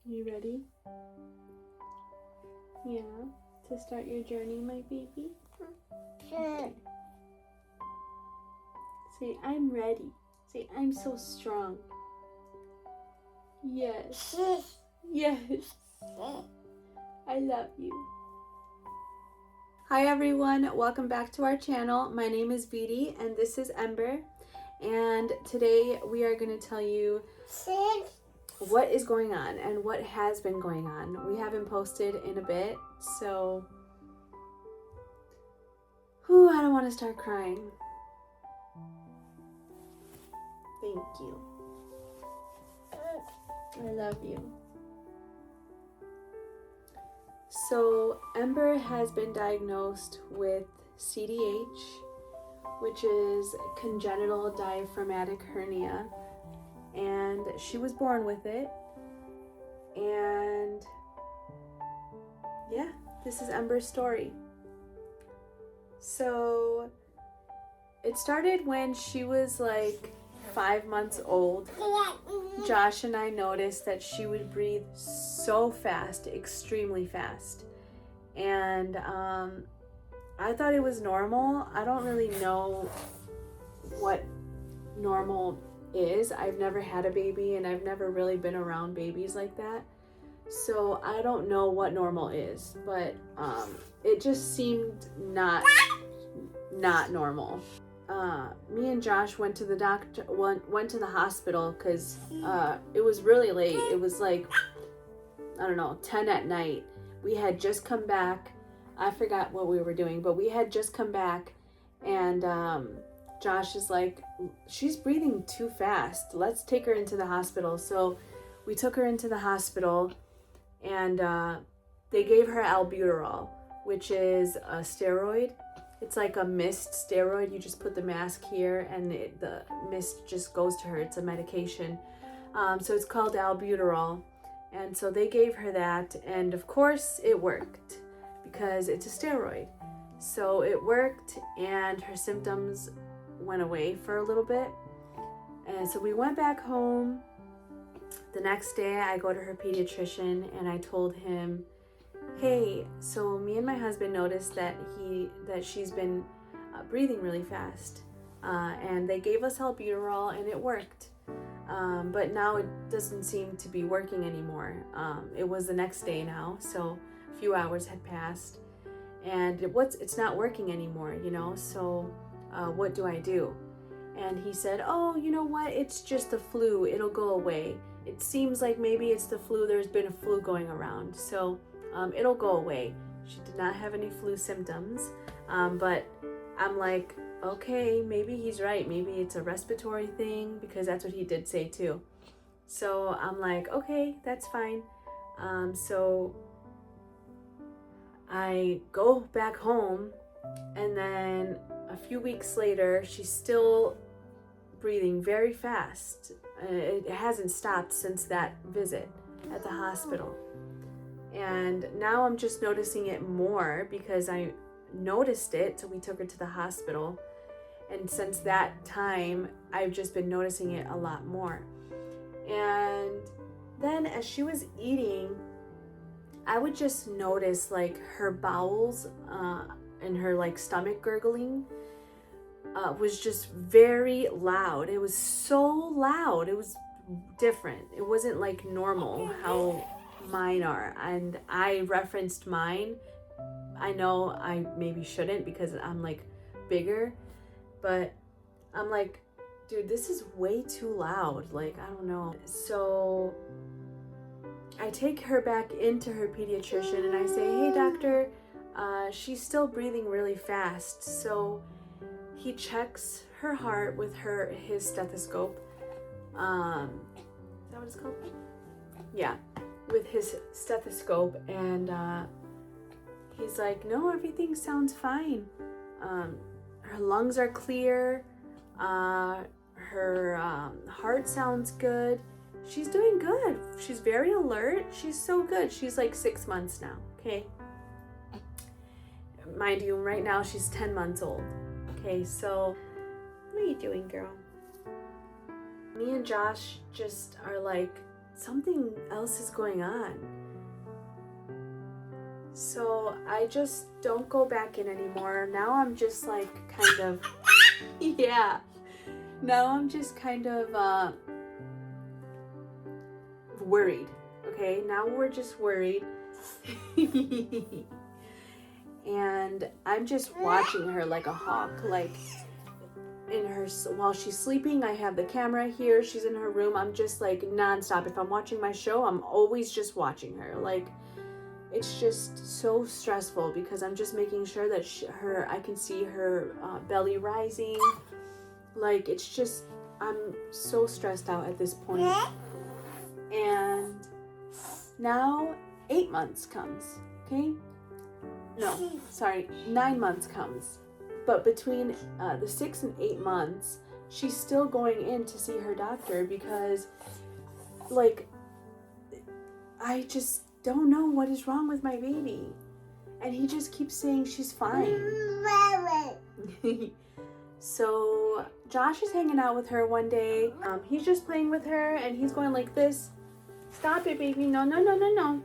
Are you ready? Yeah, to start your journey, my baby? Okay. Say, I'm ready. Say, I'm so strong. Yes. Yes. I love you. Hi everyone, welcome back to our channel. My name is Vidi and this is Ember. And today we are going to tell you what is going on and what has been going on. We haven't posted in a bit, so I don't want to start crying. Thank you. I love you. So Ember has been diagnosed with CDH, which is congenital diaphragmatic hernia, and she was born with it. And yeah, this is Ember's story. So it started when she was like 5 months old. Josh and I noticed that she would breathe so fast, extremely fast. And I thought it was normal. I don't really know what normal is. I've never had a baby and I've never really been around babies like that. So I don't know what normal is, but it just seemed not normal. Me and Josh went to the doctor, went to the hospital because it was really late. It was like, I don't know, 10 at night. We had just come back. I forgot what we were doing, but we had just come back, and Josh is like, she's breathing too fast. Let's take her into the hospital. So we took her into the hospital, and they gave her albuterol, which is a steroid. It's like a mist steroid. You just put the mask here and the mist just goes to her. It's a medication. So it's called albuterol. And so they gave her that. And of course it worked because it's a steroid. So it worked and her symptoms went away for a little bit. And so we went back home. The next day I go to her pediatrician and I told him, hey, so me and my husband noticed that she's been breathing really fast, and they gave us albuterol and it worked, but now it doesn't seem to be working anymore. It was the next day now, so a few hours had passed, and it's not working anymore, so what do I do? And he said, oh, you know what, it's just the flu, it'll go away. It seems like maybe it's the flu, there's been a flu going around, so it'll go away. She did not have any flu symptoms, but I'm like, okay, maybe he's right. Maybe it's a respiratory thing, because that's what he did say too. So I'm like, okay, that's fine. So I go back home, and then a few weeks later, she's still breathing very fast. It hasn't stopped since that visit at the hospital. And now I'm just noticing it more because I noticed it, so we took her to the hospital. And since that time, I've just been noticing it a lot more. And then as she was eating, I would just notice like her bowels and her like stomach gurgling was just very loud. It was so loud. It was different. It wasn't like normal how mine are, and I referenced mine. I know I maybe shouldn't because I'm like bigger, but I'm like, dude, this is way too loud. Like, I don't know. So I take her back into her pediatrician and I say, hey doctor, she's still breathing really fast. So he checks her heart with his stethoscope. Is that what it's called? Yeah, with his stethoscope, and he's like, no, everything sounds fine. Her lungs are clear. Her heart sounds good. She's doing good. She's very alert. She's so good. She's like 6 months now, okay? Mind you, right now she's 10 months old. Okay, so what are you doing, girl? Me and Josh just are like, something else is going on. So I just don't go back in anymore. Now I'm just like kind of, yeah. Now I'm just kind of worried. Okay, now we're just worried. And I'm just watching her like a hawk. Like while she's sleeping, I have the camera here. She's in her room. I'm just like nonstop. If I'm watching my show, I'm always just watching her. Like, it's just so stressful because I'm just making sure that I can see her belly rising. Like, it's just, I'm so stressed out at this point. And now 8 months comes, okay? No, sorry, 9 months comes. But between the 6 and 8 months, she's still going in to see her doctor because, like, I just don't know what is wrong with my baby. And he just keeps saying she's fine. So Josh is hanging out with her one day. He's just playing with her and he's going like this. Stop it, baby. No, no, no, no, no.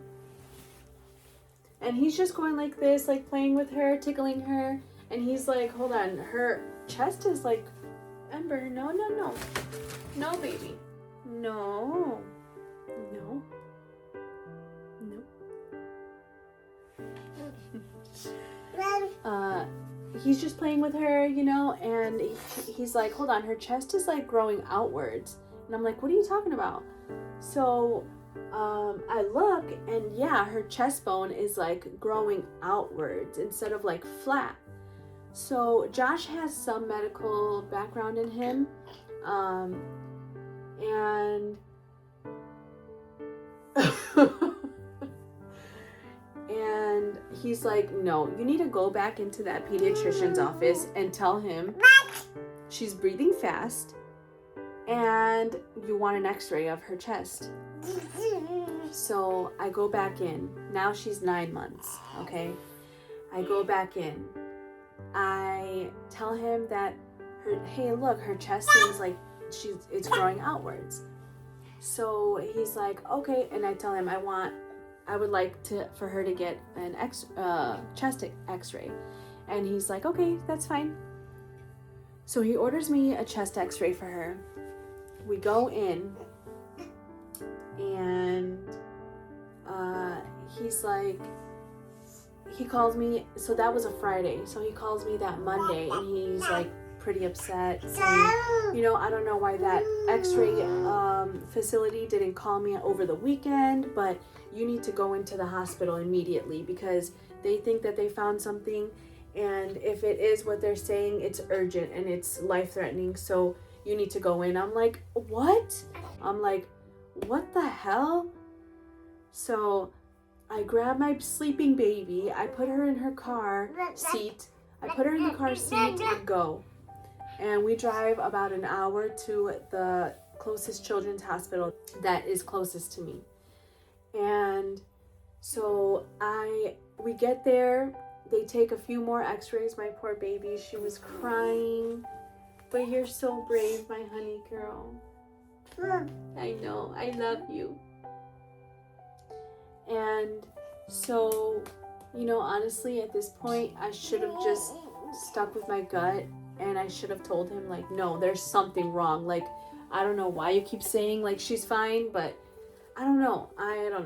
And he's just going like this, like playing with her, tickling her. And he's like, hold on. Her chest is like, Ember, no, no, no. No, baby. No. No. He's just playing with her, you know, and he's like, hold on, her chest is like growing outwards. And I'm like, what are you talking about? So I look, and yeah, her chest bone is like growing outwards instead of like flat. So Josh has some medical background in him, and and he's like, no, you need to go back into that pediatrician's office and tell him she's breathing fast and you want an x-ray of her chest. So I go back in. Now she's 9 months, okay? I go back in. I tell him that, hey, look, her chest seems like it's growing outwards. So he's like, okay, and I tell him I would like for her to get an chest x-ray. And he's like, okay, that's fine. So he orders me a chest x-ray for her. We go in, and he's like, he calls me, so that was a Friday. So he calls me that Monday, and he's like pretty upset, saying, you know, I don't know why that x-ray facility didn't call me over the weekend, but you need to go into the hospital immediately because they think that they found something, and if it is what they're saying, it's urgent and it's life-threatening, so you need to go in. I'm like, what? I'm like, what the hell? So I grab my sleeping baby, I put her in her car seat, and go. And we drive about an hour to the closest children's hospital that is closest to me. And so we get there, they take a few more x-rays, my poor baby, she was crying. But you're so brave, my honey girl. I know, I love you. And so, you know, honestly, at this point, I should have just stuck with my gut, and I should have told him, like, no, there's something wrong. Like, I don't know why you keep saying, like, she's fine, but I don't know. I don't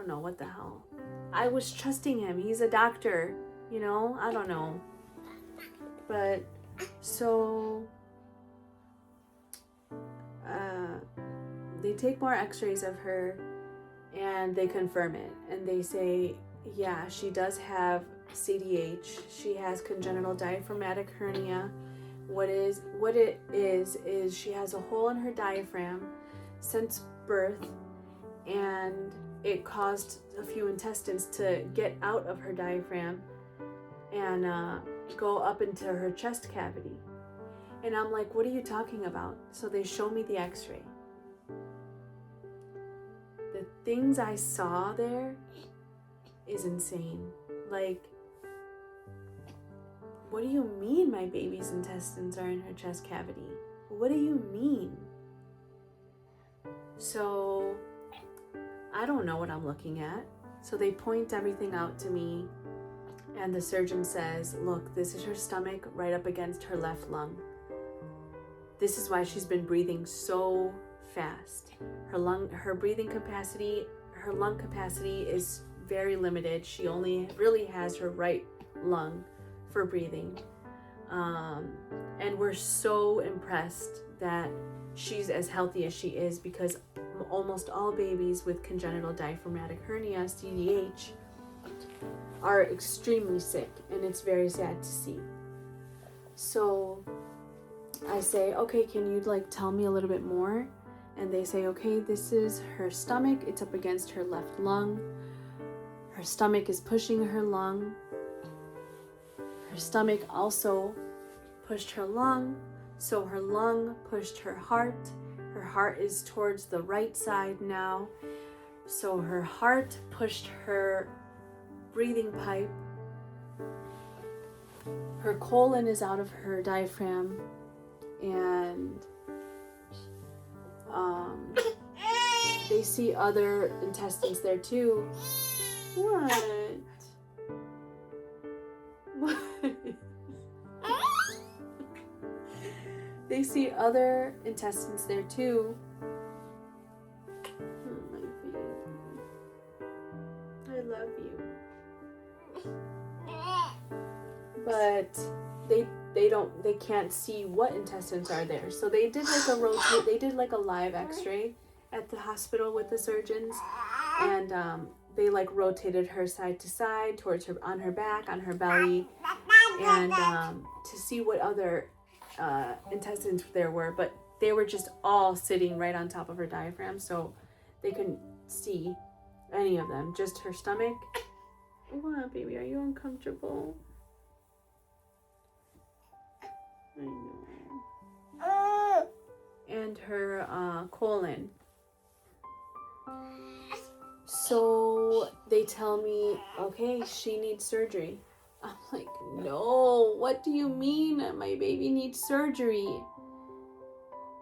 know what the hell. I was trusting him. He's a doctor, you know? I don't know. But, so, they take more x-rays of her, and they confirm it. And they say, yeah, she does have CDH. She has congenital diaphragmatic hernia. What it is she has a hole in her diaphragm since birth, and it caused a few intestines to get out of her diaphragm and go up into her chest cavity. And I'm like, what are you talking about? So they show me the x-ray. The things I saw there is insane. Like, what do you mean my baby's intestines are in her chest cavity? What do you mean? So I don't know what I'm looking at. So they point everything out to me, and the surgeon says, look, this is her stomach right up against her left lung. This is why she's been breathing so fast. Her lung capacity is very limited. She only really has her right lung for breathing. And we're so impressed that she's as healthy as she is, because almost all babies with congenital diaphragmatic hernia, CDH, are extremely sick, and it's very sad to see. So I say, okay, can you tell me a little bit more? And they say, okay, this is her stomach. It's up against her left lung. Her stomach is pushing her lung. Her stomach also pushed her lung, so her lung pushed her heart. Her heart is towards the right side now, so her heart pushed her breathing pipe. Her colon is out of her diaphragm, and they see other intestines there too. What? What? They see other intestines there too. Oh, my baby. I love you. But they can't see what intestines are there. So they did a live x-ray at the hospital with the surgeons, and they rotated her side to side, towards her, on her back, on her belly, and to see what other intestines there were, but they were just all sitting right on top of her diaphragm, so they couldn't see any of them, just her stomach. What, baby, are you uncomfortable? I know. And her colon. So they tell me, okay, she needs surgery. I'm like, no, what do you mean my baby needs surgery?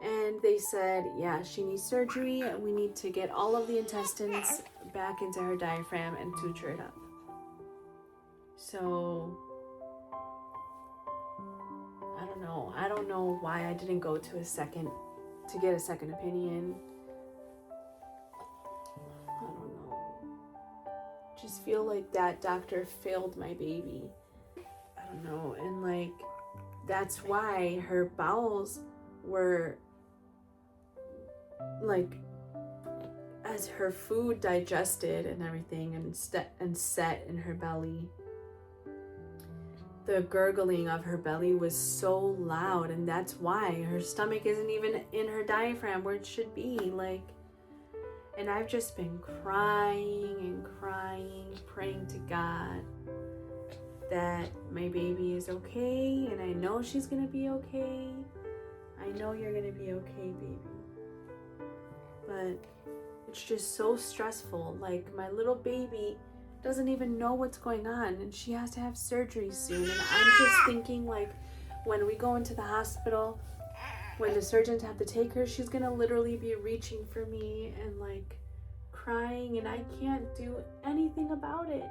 And they said, yeah, she needs surgery, and we need to get all of the intestines back into her diaphragm and suture it up. So I don't know why I didn't go to get a second opinion. I don't know. Just feel like that doctor failed my baby. I don't know. And that's why her bowels were as her food digested and everything and set in her belly, the gurgling of her belly was so loud, and that's why her stomach isn't even in her diaphragm where it should be. And I've just been crying and crying, praying to God that my baby is okay, and I know she's gonna be okay. I know you're gonna be okay, baby. But it's just so stressful. My little baby doesn't even know what's going on, and she has to have surgery soon. And I'm just thinking, when we go into the hospital, when the surgeons have to take her, she's gonna literally be reaching for me and crying, and I can't do anything about it.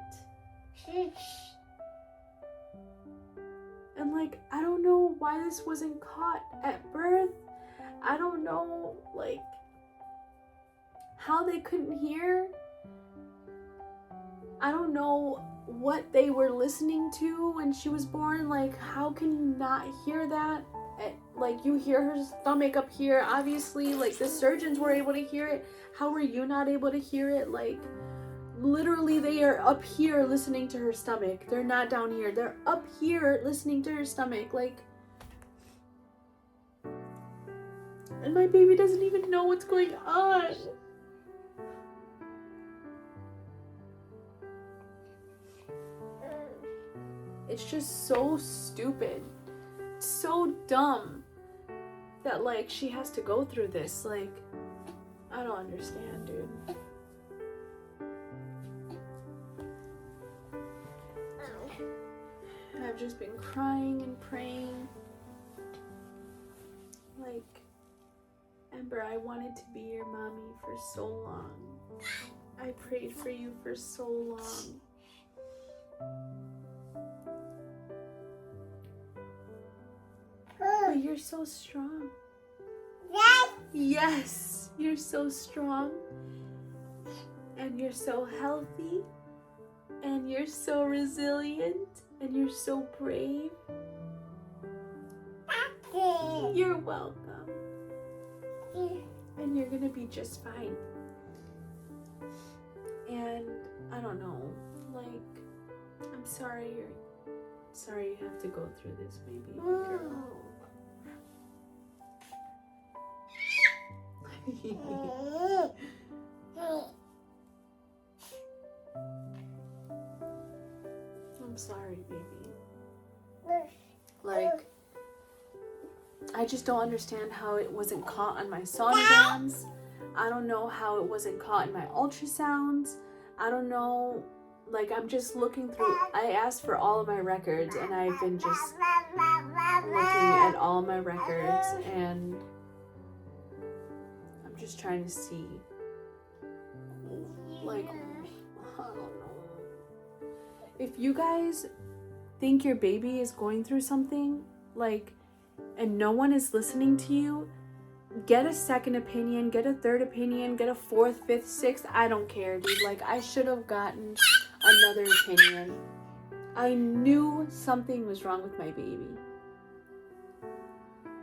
And I don't know why this wasn't caught at birth. I don't know how they couldn't hear. I don't know what they were listening to when she was born. How can you not hear that? You hear her stomach up here, obviously. The surgeons were able to hear it. How were you not able to hear it? Literally, they are up here listening to her stomach. They're not down here. They're up here listening to her stomach. And my baby doesn't even know what's going on. It's just so stupid. It's so dumb that she has to go through this. I don't understand, dude. I've just been crying and praying. And remember I wanted to be your mommy for so long. I prayed for you for so long. But you're so strong. Yes, you're so strong. And you're so healthy. And you're so resilient. And you're so brave. You're welcome. And you're gonna be just fine. And I don't know, like, I'm sorry you have to go through this, baby girl. I'm sorry, baby. Like, I just don't understand how it wasn't caught on my sonograms. I don't know how it wasn't caught in my ultrasounds. I don't know. Like, I'm just looking through. I asked for all of my records, and I've been just looking at all my records, and I'm just trying to see. Like, I don't know. If you guys think your baby is going through something, like, and no one is listening to you, get a second opinion, get a third opinion, get a fourth, fifth, sixth. I don't care, dude. Like, I should have gotten another opinion. I knew something was wrong with my baby.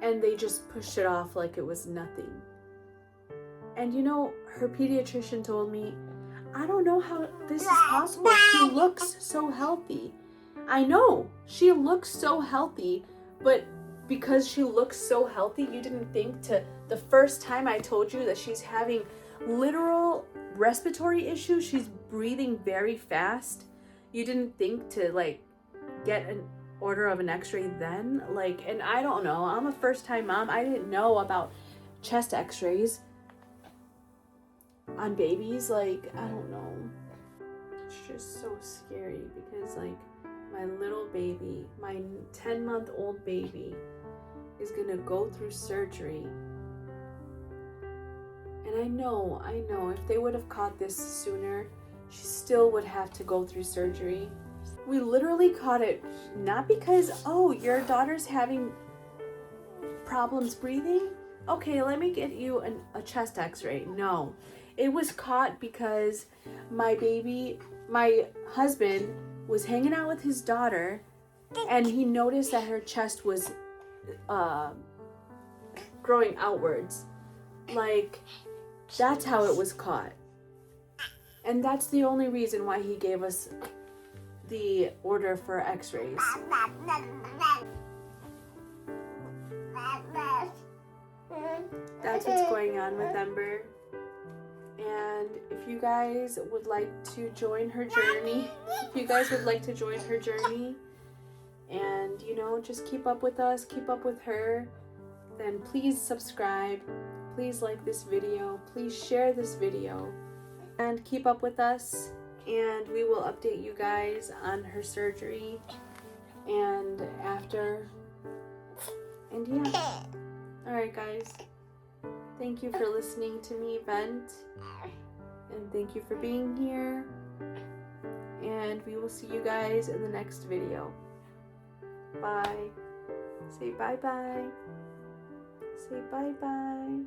And they just pushed it off like it was nothing. And you know, her pediatrician told me, I don't know how this is possible. She looks so healthy. I know, she looks so healthy, but because she looks so healthy, you didn't think to, the first time I told you that she's having literal respiratory issues, she's breathing very fast, you didn't think to, like, get an order of an x-ray then? Like, and I don't know, I'm a first-time mom, I didn't know about chest x-rays on babies. Like, I don't know. It's just so scary because, like, my little baby, my 10-month-old baby, is gonna go through surgery. And I know, if they would have caught this sooner, she still would have to go through surgery. We literally caught it not because, oh, your daughter's having problems breathing? Okay, let me get you a chest x-ray. No, it was caught because my husband was hanging out with his daughter and he noticed that her chest was growing outwards. Like, that's how it was caught. And that's the only reason why he gave us the order for x-rays. That's what's going on with Ember. And if you guys would like to join her journey, and, you know, just keep up with us, keep up with her, then please subscribe, please like this video, please share this video, and keep up with us, and we will update you guys on her surgery and after. And yeah. Alright, guys. Thank you for listening to me vent. And thank you for being here. And we will see you guys in the next video. Bye. Say bye-bye. Say bye-bye.